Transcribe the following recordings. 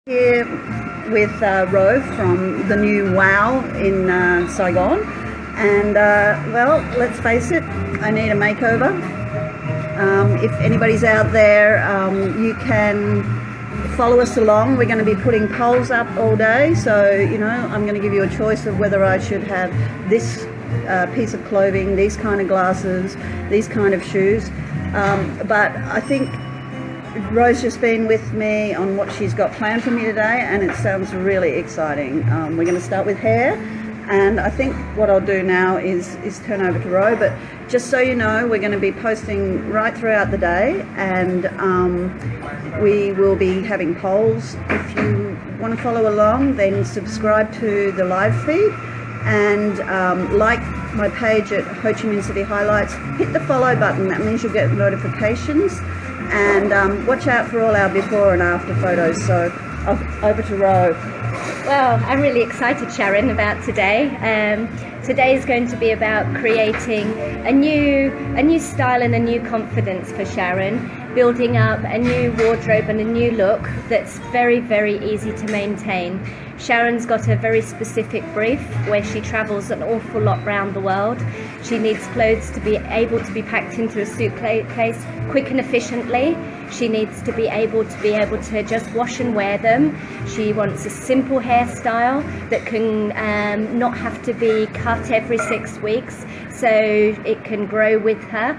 Here with Ro from the new Wow in Saigon, and well, let's face it, I need a makeover. If anybody's out there, you can follow us along. We're going to be putting polls up all day, so I'm going to give you a choice of whether I should have this piece of clothing, these kind of glasses, these kind of shoes, but I think Ro's just been with me on what she's got planned for me today, and it sounds really exciting. We're going to start with hair, and I think what I'll do now is turn over to Ro, but just so you know, we're going to be posting right throughout the day, and we will be having polls. If you want to follow along, then subscribe to the live feed, and like my page at Ho Chi Minh City Highlights. Hit the follow button, that means you'll get notifications. And watch out for all our before and after photos. So over to Ro. Well, I'm really excited, Sharyn, about today. Today is going to be about creating a new style and a new confidence for Sharyn, building up a new wardrobe and a new look that's very, very easy to maintain. Sharyn's got a very specific brief where she travels an awful lot around the world. She needs clothes to be able to be packed into a suitcase quick and efficiently. She needs to be able to just wash and wear them. She wants a simple hairstyle that can not have to be cut every 6 weeks, so it can grow with her.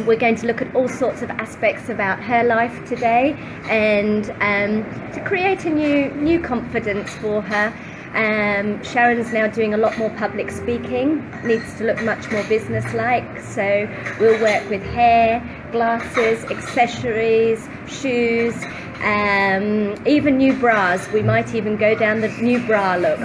We're going to look at all sorts of aspects about her life today, and to create a new confidence for her. Sharyn's now doing a lot more public speaking, needs to look much more business-like, so we'll work with hair, glasses, accessories, shoes, even new bras. We might even go down the new bra look.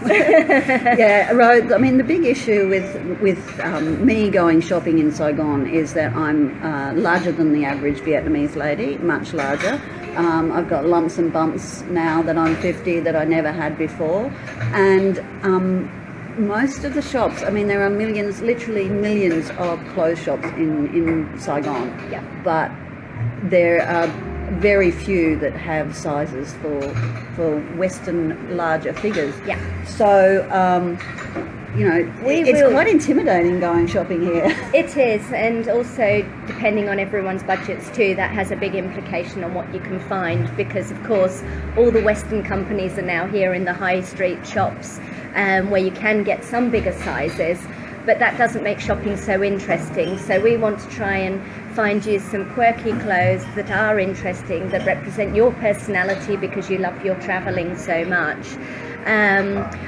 Yeah, Ro, I mean, the big issue with me going shopping in Saigon is that I'm larger than the average Vietnamese lady, much larger. I've got lumps and bumps now that I'm 50 that I never had before, and most of the shops, I mean, there are millions, literally millions of clothes shops in Saigon, yeah. But there are very few that have sizes for Western larger figures. Yeah. So it's quite intimidating going shopping here. It is, and also depending on everyone's budgets too, that has a big implication on what you can find, because of course all the Western companies are now here in the high street shops, where you can get some bigger sizes, but that doesn't make shopping so interesting. So we want to try and find you some quirky clothes that are interesting, that represent your personality because you love your traveling so much.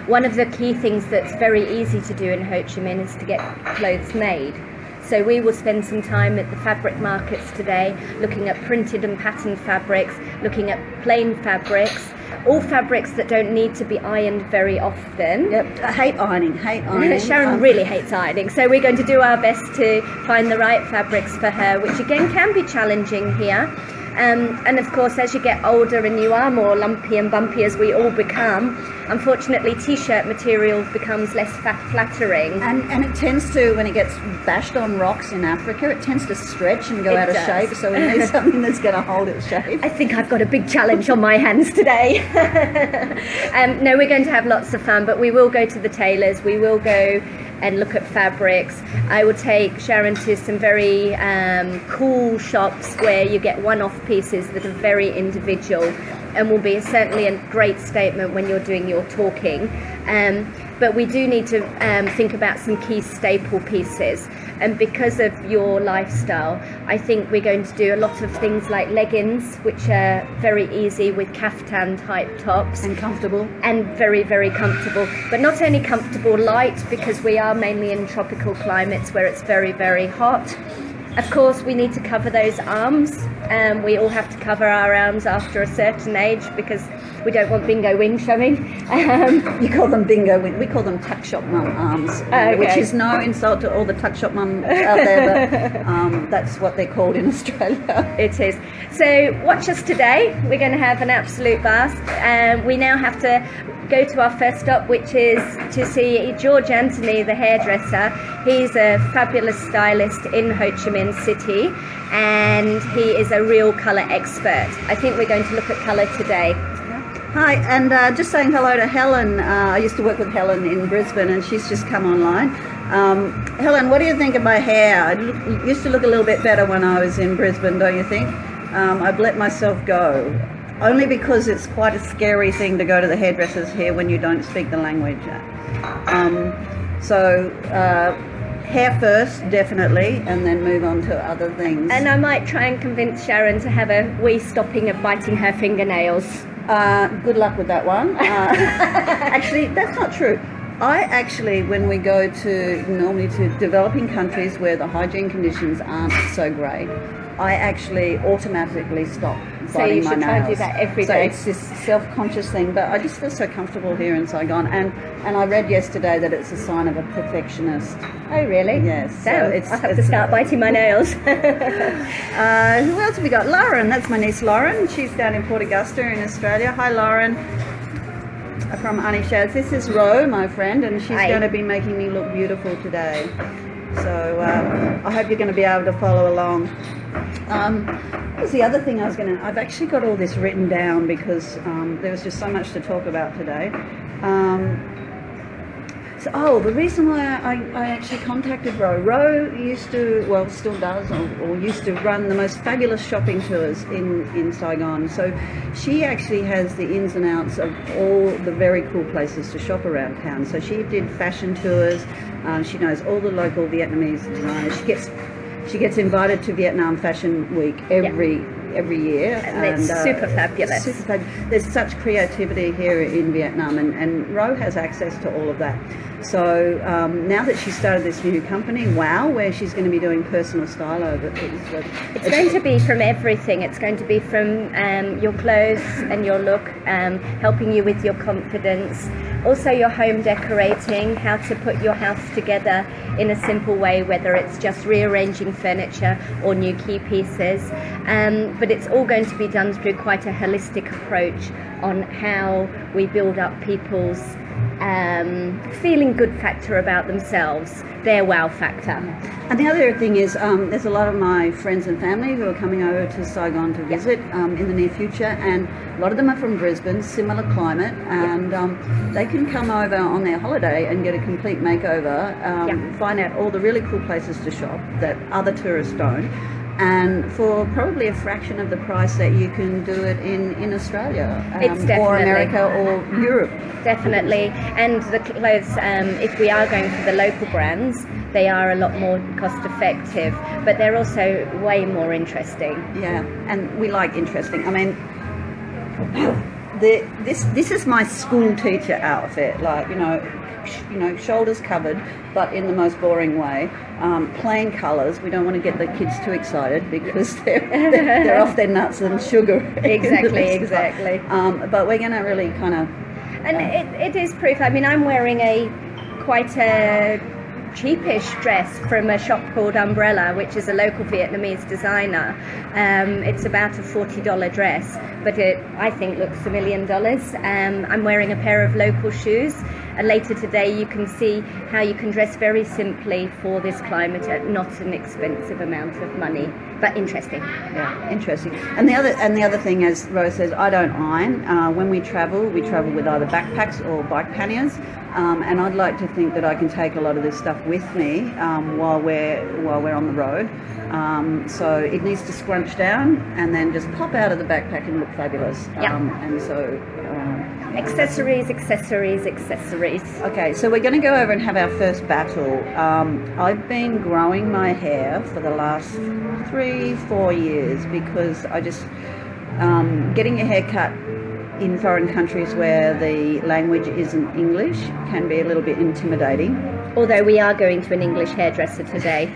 One of the key things that's very easy to do in Ho Chi Minh is to get clothes made. So we will spend some time at the fabric markets today, looking at printed and patterned fabrics, looking at plain fabrics, all fabrics that don't need to be ironed very often. Yep, I hate ironing. Sharyn really hates ironing, so we're going to do our best to find the right fabrics for her, which again can be challenging here. And of course, as you get older and you are more lumpy and bumpy, as we all become, unfortunately t-shirt material becomes less flattering. And it tends to, when it gets bashed on rocks in Africa, it tends to stretch and go out of shape, so we need something that's going to hold its shape. I think I've got a big challenge on my hands today. No, we're going to have lots of fun, but we will go to the tailors, we will go and look at fabrics. I will take Sharyn to some very cool shops where you get one-off pieces that are very individual, and will be certainly a great statement when you're doing your talking. But we do need to think about some key staple pieces, and because of your lifestyle, I think we're going to do a lot of things like leggings, which are very easy with kaftan type tops. And comfortable. And very, very comfortable. But not only comfortable, light, because we are mainly in tropical climates where it's very, very hot. Of course, we need to cover those arms. We all have to cover our arms after a certain age because we don't want bingo wing showing. You call them bingo wing. We call them tuck shop mum arms, Okay. Which is no insult to all the tuck shop mums out there, but that's what they're called in Australia. It is. So watch us today. We're going to have an absolute blast. We now have to go to our first stop, which is to see George Anthony, the hairdresser. He's a fabulous stylist in Ho Chi Minh City, and he is a real colour expert. I think we're going to look at colour today. Hi, and just saying hello to Helen. I used to work with Helen in Brisbane, and she's just come online. Helen, what do you think of my hair? It used to look a little bit better when I was in Brisbane, don't you think? I've let myself go, only because it's quite a scary thing to go to the hairdressers here when you don't speak the language. Hair first, definitely, and then move on to other things. And I might try and convince Sharyn to have a wee stopping of biting her fingernails. Good luck with that one. Actually, that's not true. When we go normally to developing countries where the hygiene conditions aren't so great, I actually automatically stop biting my nails. So you should try and do that every day. So it's this self-conscious thing, but I just feel so comfortable here in Saigon. And I read yesterday that it's a sign of a perfectionist. Oh, really? Yes. So I have to start biting my nails. Who else have we got? Lauren. That's my niece Lauren. She's down in Port Augusta in Australia. Hi, Lauren. From Auntie Shaz. This is Ro, my friend, and she's going to be making me look beautiful today. So I hope you're going to be able to follow along. What was the other thing I've actually got all this written down because there was just so much to talk about today. The reason why I actually contacted Ro used to, well, still does, or used to run the most fabulous shopping tours in Saigon. So she actually has the ins and outs of all the very cool places to shop around town. So she did fashion tours. She knows all the local Vietnamese designers. She gets invited to Vietnam Fashion Week every year. And it's super fabulous. There's such creativity here in Vietnam, and Ro has access to all of that. So now that she started this new company, where she's going to be doing personal style over it. It's going to be from everything. It's going to be from your clothes and your look, helping you with your confidence. Also your home decorating, how to put your house together in a simple way, whether it's just rearranging furniture or new key pieces. But it's all going to be done through quite a holistic approach on how we build up people's feeling good factor about themselves, their wow factor. And the other thing is there's a lot of my friends and family who are coming over to Saigon to visit in the near future, and a lot of them are from Brisbane, similar climate, and they can come over on their holiday and get a complete makeover, find out all the really cool places to shop that other tourists don't, and for probably a fraction of the price that you can do it in Australia or America or Europe. Definitely. And the clothes, if we are going for the local brands, they are a lot more cost effective, but they're also way more interesting. Yeah, and we like interesting. I mean, this is my school teacher outfit, like, you know, shoulders covered, but in the most boring way. Plain colours. We don't want to get the kids too excited because they're off their nuts and sugar. Exactly. But we're going to really kind of. And it is proof. I mean, I'm wearing quite a cheapish dress from a shop called Umbrella, which is a local Vietnamese designer. It's about a $40 dress, but it, I think, looks $1 million. I'm wearing a pair of local shoes, and later today you can see how you can dress very simply for this climate at not an expensive amount of money, but interesting. Yeah, interesting. And the other thing, as Rose says, I don't iron. When we travel with either backpacks or bike panniers, and I'd like to think that I can take a lot of this stuff with me while we're on the road. So it needs to scrunch down and then just pop out of the backpack and look fabulous. And so accessories. Okay, so we're going to go over and have our first battle. I've been growing my hair for the last 3-4 years because I just getting your hair cut in foreign countries where the language isn't English can be a little bit intimidating. Although we are going to an English hairdresser today,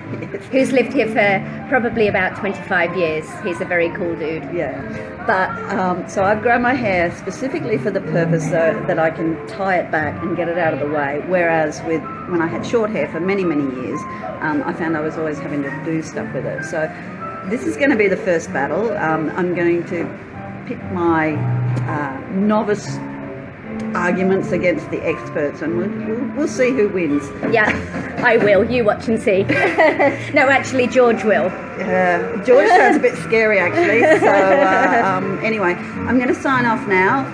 who's lived here for probably about 25 years. He's a very cool dude. Yeah, but so I've grown my hair specifically for the purpose so that I can tie it back and get it out of the way. Whereas when I had short hair for many years, I found I was always having to do stuff with it. So this is going to be the first battle. I'm going to pick my novice arguments against the experts, and we'll see who wins. Yeah, I will. You watch and see. No, actually, George will. George sounds a bit scary, actually. So anyway, I'm going to sign off now.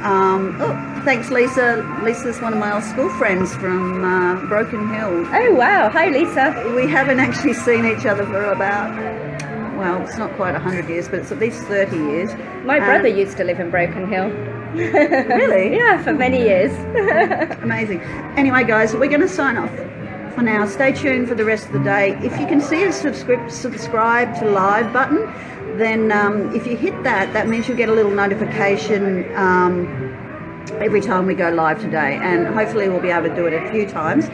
Thanks, Lisa. Lisa's one of my old school friends from Broken Hill. Oh, wow. Hi, Lisa. We haven't actually seen each other for about, well, it's not quite 100 years, but it's at least 30 years. My brother used to live in Broken Hill. Really? Yeah, for many years. Amazing. Anyway, guys, we're going to sign off for now. Stay tuned for the rest of the day. If you can see a subscribe to live button, then if you hit that, that means you'll get a little notification every time we go live today, and hopefully we'll be able to do it a few times.